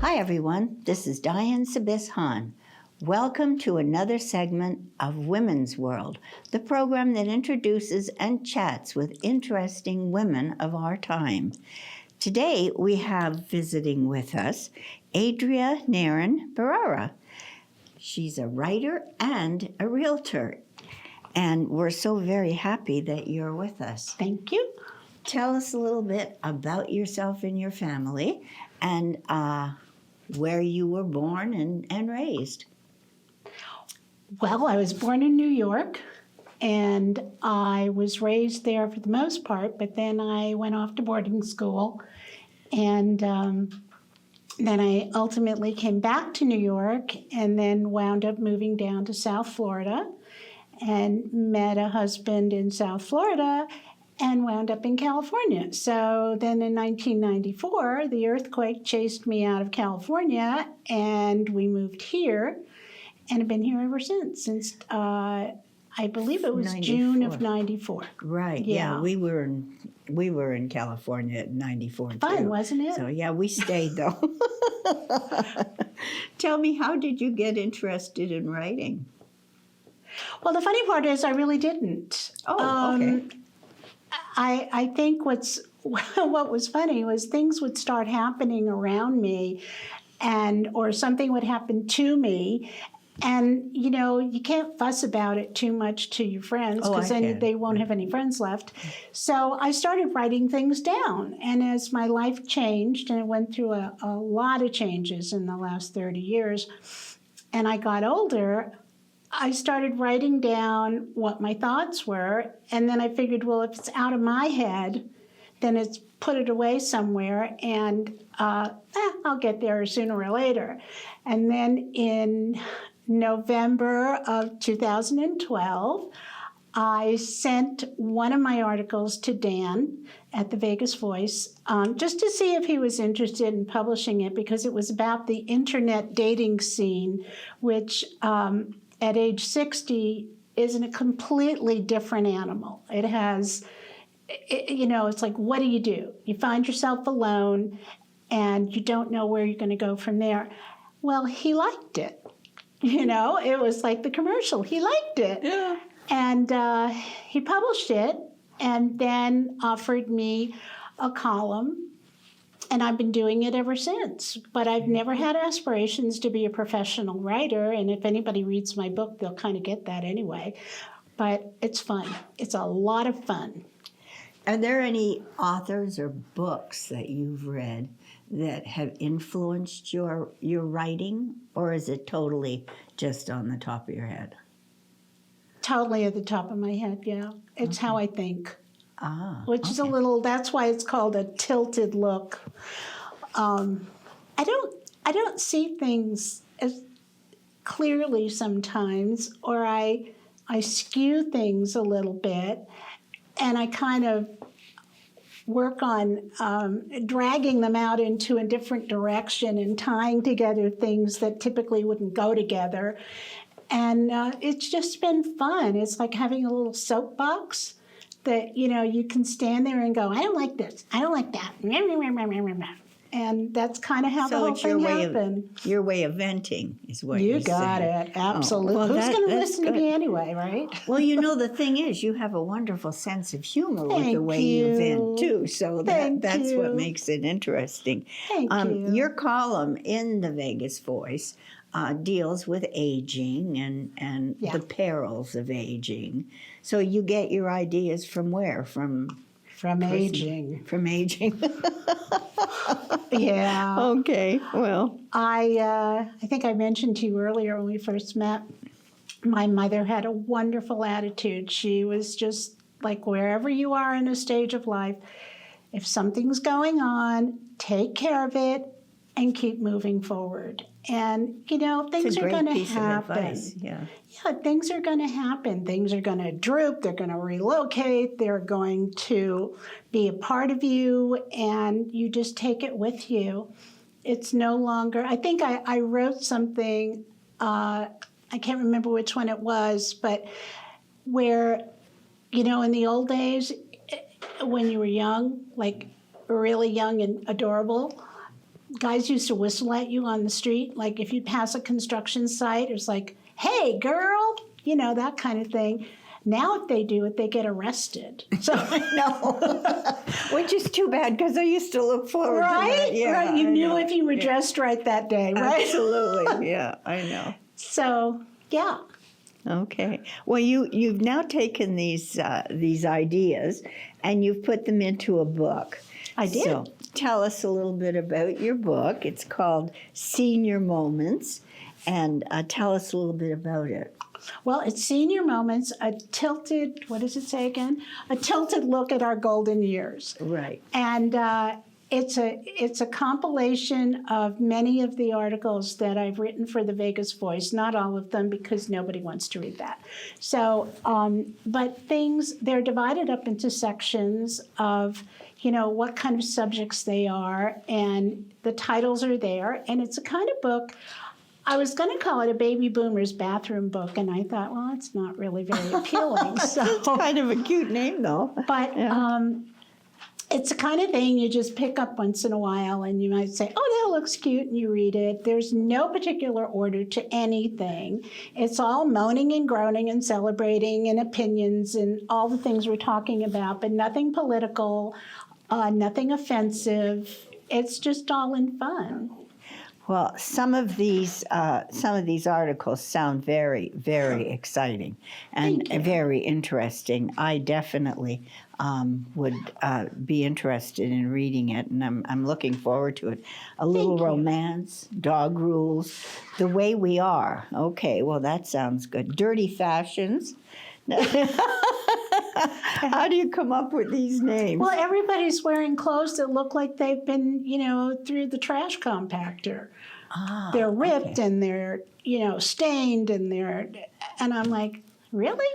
Hi everyone, this is Diane Sabis-Hahn. Welcome to another segment of Women's World, the program that introduces and chats with interesting women of our time. Today we have visiting with us Adrea Barrera. She's a writer and a realtor, and we're so very happy that you're with us. Thank you. Tell us a little bit about yourself and your family, and where you were born and raised. Well, I was born in New York, and I was raised there for the most part, but then I went off to boarding school, and then I ultimately came back to New York and then wound up moving down to South Florida and met a husband in South Florida and wound up in California. So then in 1994, the earthquake chased me out of California, and we moved here, and have been here ever since I believe it was 94. June of 94. Right, yeah. We were in California at 94 too. Fun, wasn't it? So yeah, we stayed though. Tell me, how did you get interested in writing? Well, the funny part is I really didn't. Oh, okay. I think what was funny was things would start happening around me, or something would happen to me, and you can't fuss about it too much to your friends because then they won't have any friends left. So I started writing things down, and as my life changed, and it went through a lot of changes in the last 30 years, and I got older, I started writing down what my thoughts were, and then I figured, well, if it's out of my head, then it's put it away somewhere, and I'll get there sooner or later. And then in November of 2012, I sent one of my articles to Dan at the Vegas Voice just to see if he was interested in publishing it, because it was about the internet dating scene, which at age 60 is a completely different animal. It has, it's like, what do? You find yourself alone and you don't know where you're going to go from there. Well, he liked it. It was like the commercial. He liked it. Yeah. And he published it and then offered me a column. And I've been doing it ever since. But I've never had aspirations to be a professional writer. And if anybody reads my book, they'll kind of get that anyway. But it's fun. It's a lot of fun. Are there any authors or books that you've read that have influenced your writing? Or is it totally just on the top of your head? Totally at the top of my head, yeah. It's how I think. Which is that's why it's called a tilted look. I don't see things as clearly sometimes, or I skew things a little bit, and I kind of work on dragging them out into a different direction and tying together things that typically wouldn't go together. And it's just been fun. It's like having a little soapbox that, you can stand there and go, I don't like this, I don't like that. And that's kind of how the whole thing happened. Your way of venting is what you're saying. You got it, absolutely. Well, who's going to listen to me anyway, right? Well, the thing is, you have a wonderful sense of humor with the way you vent, too. So that's what makes it interesting. Thank you. Your column in the Vegas Voice deals with aging and the perils of aging. So you get your ideas from where? From aging. From aging. Yeah. Okay, well. I think I mentioned to you earlier when we first met, my mother had a wonderful attitude. She was just like, wherever you are in a stage of life, if something's going on, take care of it and keep moving forward. And, things are going to happen. Yeah, things are going to happen. Things are going to droop. They're going to relocate. They're going to be a part of you, and you just take it with you. It's no longer, I think I wrote something, I can't remember which one it was, but where, in the old days, when you were young, like really young and adorable, guys used to whistle at you on the street. Like if you pass a construction site, it's like, hey, girl, you know, that kind of thing. Now if they do it, they get arrested. So No, which is too bad because I used to look forward to that. right? Yeah, Right. You I knew know. if you were dressed right that day, right? Absolutely, yeah, I know. So, yeah. Okay. Well, you've now taken these ideas and you've put them into a book. I did. So tell us a little bit about your book. It's called Senior Moments, and tell us a little bit about it. Well, it's Senior Moments, a tilted, what does it say again? A tilted look at our golden years. Right. And it's a compilation of many of the articles that I've written for the Vegas Voice, not all of them because nobody wants to read that. So, but they're divided up into sections of, you know, what kind of subjects they are, and the titles are there, and it's a kind of book. I was going to call it a baby boomer's bathroom book, and I thought, well, it's not really very appealing. It's kind of a cute name, though. But Yeah. it's the kind of thing you just pick up once in a while, and you might say, oh, that looks cute, and you read it. There's no particular order to anything. It's all moaning and groaning and celebrating and opinions and all the things we're talking about, but nothing political, nothing offensive. It's just all in fun. Well, some of these articles sound very, very exciting and Thank you. very interesting. I definitely would be interested in reading it, and I'm looking forward to it. A little you. romance, dog rules, the way we are. Okay, well that sounds good. Dirty fashions. How do you come up with these names? Well, everybody's wearing clothes that look like they've been, you know, through the trash compactor. They're ripped and they're, you know, stained and I'm like, really?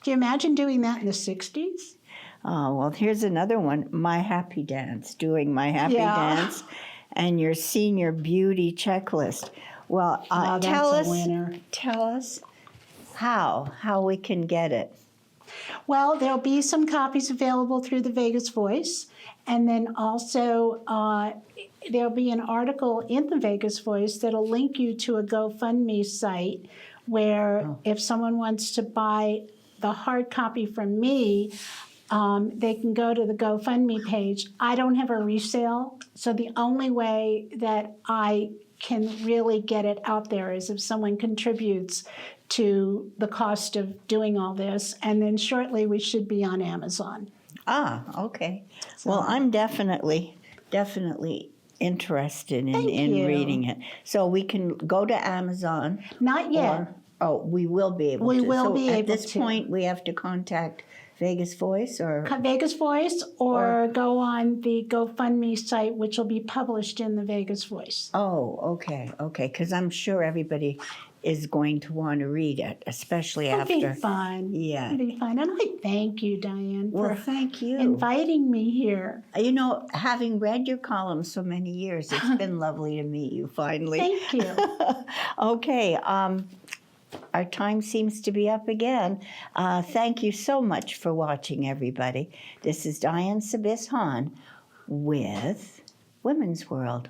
Do you imagine doing that in the 60s? Oh, well, here's another one. My Happy Dance, doing My Happy Dance, and your senior beauty checklist. Well, that's tell a us, winner. tell us how we can get it. Well, there'll be some copies available through the Vegas Voice, and then also there'll be an article in the Vegas Voice that'll link you to a GoFundMe site where if someone wants to buy the hard copy from me, they can go to the GoFundMe page. I don't have a resale, so the only way that I can really get it out there is if someone contributes to the cost of doing all this, and then shortly we should be on Amazon. Okay. Well, I'm definitely interested in Thank you. reading it. So we can go to Amazon. Not yet. We will be able to. We will so be at able this to. point, we have to contact Vegas Voice or Vegas Voice, or go on the GoFundMe site, which will be published in the Vegas Voice. okay, because I'm sure everybody is going to want to read it, especially It'll after. be fun. Yeah. It'll be fun. And I thank you, Diane, Well, for thank you. inviting me here. You know, having read your column so many years, it's been lovely to meet you finally. Thank you. Okay, our time seems to be up again. Thank you so much for watching, everybody. This is Diane Sabis Hahn with Women's World.